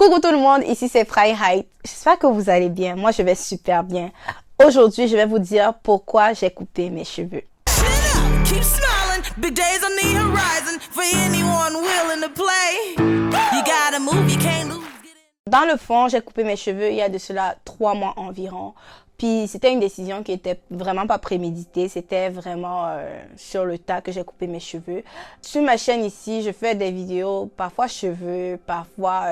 Coucou tout le monde, ici c'est Freiheit. J'espère que vous allez bien. Moi, je vais super bien. Aujourd'hui, je vais vous dire pourquoi j'ai coupé mes cheveux. Dans le fond, j'ai coupé mes cheveux il y a de cela 3 mois environ. Puis c'était une décision qui était vraiment pas préméditée, c'était vraiment sur le tas que j'ai coupé mes cheveux. Sur ma chaîne ici, je fais des vidéos, parfois cheveux, parfois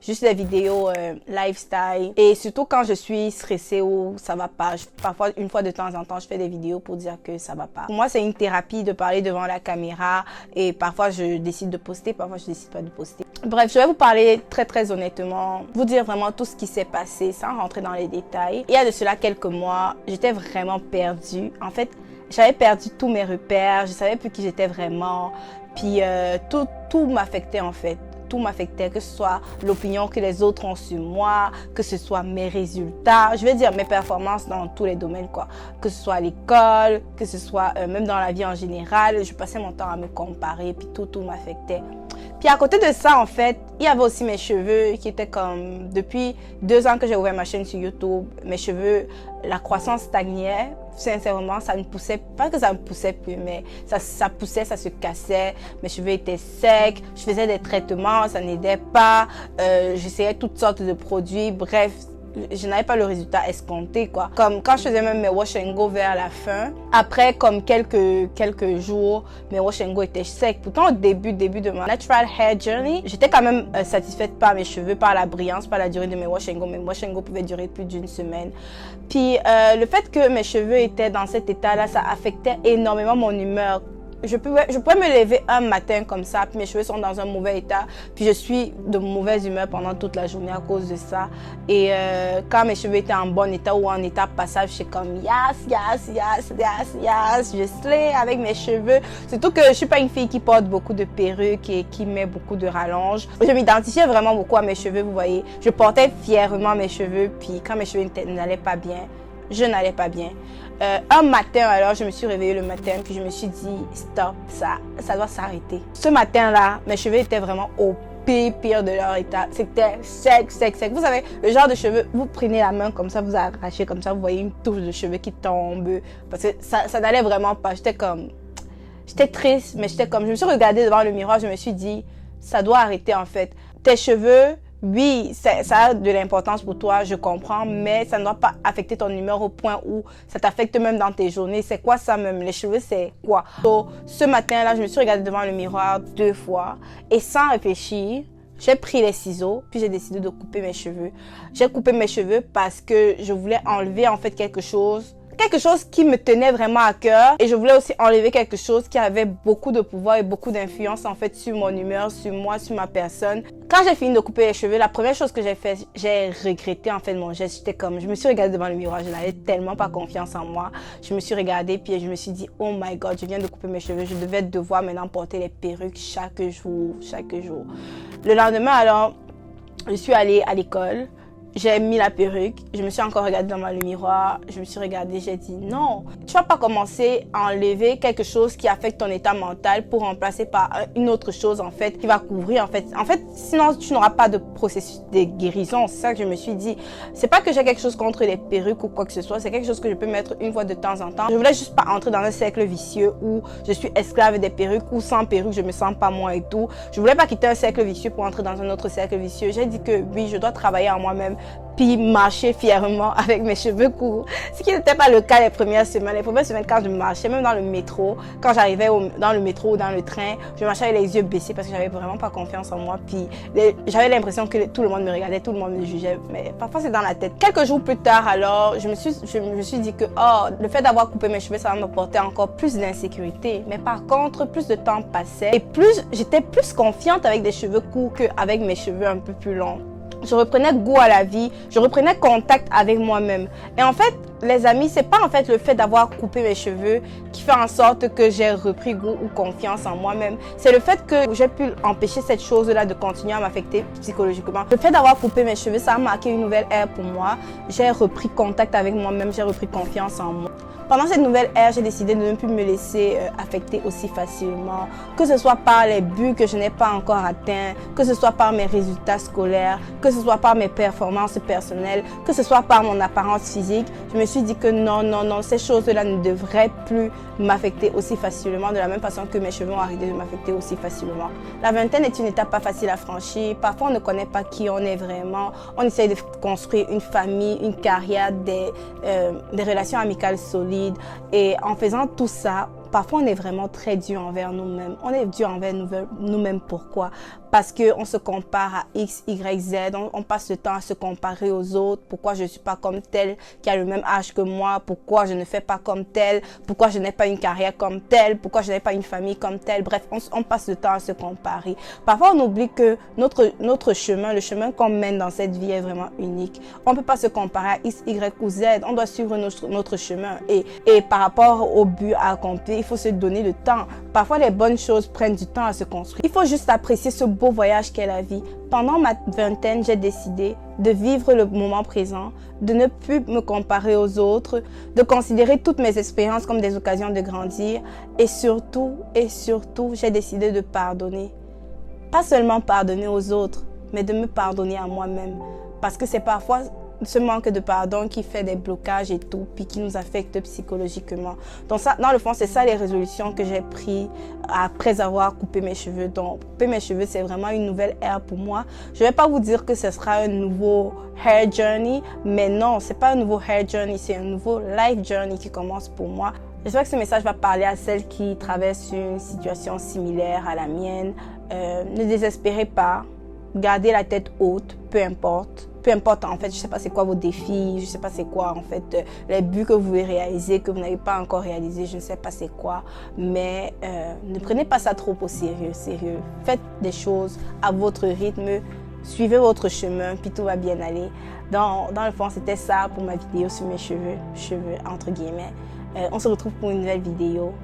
juste des vidéos lifestyle. Et surtout quand je suis stressée ou ça va pas, parfois une fois de temps en temps, je fais des vidéos pour dire que ça va pas. Pour moi, c'est une thérapie de parler devant la caméra et parfois je décide de poster, parfois je décide pas de poster. Bref, je vais vous parler très honnêtement, vous dire vraiment tout ce qui s'est passé sans rentrer dans les détails. Il y a de cela quelques mois, j'étais vraiment perdue. En fait, j'avais perdu tous mes repères, je savais plus qui j'étais vraiment. Puis tout m'affectait en fait. Tout m'affectait, que ce soit l'opinion que les autres ont sur moi, que ce soit mes résultats, je vais dire mes performances dans tous les domaines quoi. Que ce soit à l'école, que ce soit même dans la vie en général, je passais mon temps à me comparer, puis tout m'affectait. Puis à côté de ça, en fait, il y avait aussi mes cheveux qui étaient comme... Depuis 2 ans que j'ai ouvert ma chaîne sur YouTube, mes cheveux, la croissance stagnait. Sincèrement, ça ne poussait... Pas que ça ne poussait plus, mais ça poussait, ça se cassait. Mes cheveux étaient secs. Je faisais des traitements, ça n'aidait pas. J'essayais toutes sortes de produits. Bref, je n'avais pas le résultat escompté quoi. Comme quand je faisais même mes wash and go vers la fin, après comme quelques jours, mes wash and go étaient secs. Pourtant au début de ma natural hair journey, j'étais quand même satisfaite par mes cheveux, par la brillance, par la durée de mes wash and go. Mes wash and go pouvaient durer plus d'1 semaine. Puis le fait que mes cheveux étaient dans cet état-là, ça affectait énormément mon humeur. Je pouvais me lever un matin comme ça, puis mes cheveux sont dans un mauvais état, puis je suis de mauvaise humeur pendant toute la journée à cause de ça. Et quand mes cheveux étaient en bon état ou en état passage, j'étais comme yes, je slay avec mes cheveux. Surtout que je suis pas une fille qui porte beaucoup de perruques et qui met beaucoup de rallonges. Je m'identifiais vraiment beaucoup à mes cheveux, vous voyez. Je portais fièrement mes cheveux, puis quand mes cheveux n'allaient pas bien, je n'allais pas bien. Un matin, alors, je me suis réveillée le matin, puis je me suis dit, stop, ça doit s'arrêter. Ce matin-là, mes cheveux étaient vraiment au pire de leur état. C'était sec. Vous savez, le genre de cheveux, vous prenez la main comme ça, vous arrachez comme ça, vous voyez une touche de cheveux qui tombe. Parce que ça n'allait vraiment pas. J'étais triste, mais je me suis regardée devant le miroir, je me suis dit, ça doit arrêter en fait. Tes cheveux, oui, ça a de l'importance pour toi, je comprends, mais ça ne doit pas affecter ton humeur au point où ça t'affecte même dans tes journées. C'est quoi ça même? Les cheveux, c'est quoi? Donc, ce matin-là, je me suis regardée devant le miroir 2 fois et sans réfléchir, j'ai pris les ciseaux, puis j'ai décidé de couper mes cheveux. J'ai coupé mes cheveux parce que je voulais enlever en fait quelque chose qui me tenait vraiment à cœur, et je voulais aussi enlever quelque chose qui avait beaucoup de pouvoir et beaucoup d'influence en fait sur mon humeur, sur moi, sur ma personne. Quand j'ai fini de couper les cheveux, la première chose que j'ai fait, j'ai regretté en fait mon geste. Je me suis regardée devant le miroir, je n'avais tellement pas confiance en moi. Je me suis regardée puis je me suis dit oh my god, je viens de couper mes cheveux, je devais devoir maintenant porter les perruques chaque jour. Le lendemain alors, je suis allée à l'école. J'ai mis la perruque, je me suis encore regardée dans le miroir, je me suis regardée, j'ai dit non, tu vas pas commencer à enlever quelque chose qui affecte ton état mental pour remplacer par une autre chose en fait qui va couvrir en fait sinon tu n'auras pas de processus de guérison. C'est ça que je me suis dit. C'est pas que j'ai quelque chose contre les perruques ou quoi que ce soit, c'est quelque chose que je peux mettre une fois de temps en temps. Je voulais juste pas entrer dans un cercle vicieux où je suis esclave des perruques ou sans perruque je me sens pas moi et tout. Je voulais pas quitter un cercle vicieux pour entrer dans un autre cercle vicieux. J'ai dit que oui, je dois travailler en moi-même, puis marcher fièrement avec mes cheveux courts. Ce qui n'était pas le cas les premières semaines. Les premières semaines, quand je marchais, même dans le métro, quand j'arrivais dans le métro ou dans le train, je marchais avec les yeux baissés parce que j'avais vraiment pas confiance en moi. Puis j'avais l'impression que tout le monde me regardait, tout le monde me jugeait. Mais parfois, c'est dans la tête. Quelques jours plus tard, alors, je me suis dit que le fait d'avoir coupé mes cheveux, ça va m'apporter encore plus d'insécurité. Mais par contre, plus de temps passait et j'étais plus confiante avec des cheveux courts qu'avec mes cheveux un peu plus longs. Je reprenais goût à la vie, je reprenais contact avec moi-même. Et en fait, les amis, c'est pas en fait le fait d'avoir coupé mes cheveux qui fait en sorte que j'ai repris goût ou confiance en moi-même. C'est le fait que j'ai pu empêcher cette chose-là de continuer à m'affecter psychologiquement. Le fait d'avoir coupé mes cheveux, ça a marqué une nouvelle ère pour moi. J'ai repris contact avec moi-même, j'ai repris confiance en moi. Pendant cette nouvelle ère, j'ai décidé de ne plus me laisser affecter aussi facilement, que ce soit par les buts que je n'ai pas encore atteints, que ce soit par mes résultats scolaires, que ce soit par mes performances personnelles, que ce soit par mon apparence physique. Je me suis dit que non, ces choses-là ne devraient plus m'affecter aussi facilement, de la même façon que mes cheveux ont arrêté de m'affecter aussi facilement. La vingtaine est une étape pas facile à franchir. Parfois, on ne connaît pas qui on est vraiment. On essaye de construire une famille, une carrière, des relations amicales solides. Et en faisant tout ça, parfois on est vraiment très dur envers nous-mêmes. On est dur envers nous-mêmes. Pourquoi? Parce qu'on se compare à X, Y, Z. On passe le temps à se comparer aux autres. Pourquoi je ne suis pas comme tel qui a le même âge que moi? Pourquoi je ne fais pas comme tel? Pourquoi je n'ai pas une carrière comme tel? Pourquoi je n'ai pas une famille comme tel? Bref, on passe le temps à se comparer. Parfois, on oublie que notre chemin, le chemin qu'on mène dans cette vie est vraiment unique. On ne peut pas se comparer à X, Y ou Z. On doit suivre notre chemin. Et par rapport au but à accomplir, il faut se donner le temps. Parfois, les bonnes choses prennent du temps à se construire. Il faut juste apprécier ce beau voyage qu'est la vie. Pendant ma vingtaine, j'ai décidé de vivre le moment présent, de ne plus me comparer aux autres, de considérer toutes mes expériences comme des occasions de grandir et surtout, j'ai décidé de pardonner. Pas seulement pardonner aux autres, mais de me pardonner à moi-même. Parce que c'est parfois ce manque de pardon qui fait des blocages et tout, puis qui nous affecte psychologiquement. Donc ça, dans le fond, c'est ça les résolutions que j'ai prises après avoir coupé mes cheveux. Donc, couper mes cheveux, c'est vraiment une nouvelle ère pour moi. Je vais pas vous dire que ce sera un nouveau hair journey, mais non, c'est pas un nouveau hair journey, c'est un nouveau life journey qui commence pour moi. J'espère que ce message va parler à celles qui traversent une situation similaire à la mienne. Ne désespérez pas, gardez la tête haute, peu importe. Peu importe, en fait, je sais pas c'est quoi vos défis, je sais pas c'est quoi, en fait, les buts que vous voulez réaliser, que vous n'avez pas encore réalisé, je ne sais pas c'est quoi. Mais ne prenez pas ça trop au sérieux. Faites des choses à votre rythme, suivez votre chemin, puis tout va bien aller. Dans le fond, c'était ça pour ma vidéo sur mes cheveux entre guillemets. On se retrouve pour une nouvelle vidéo.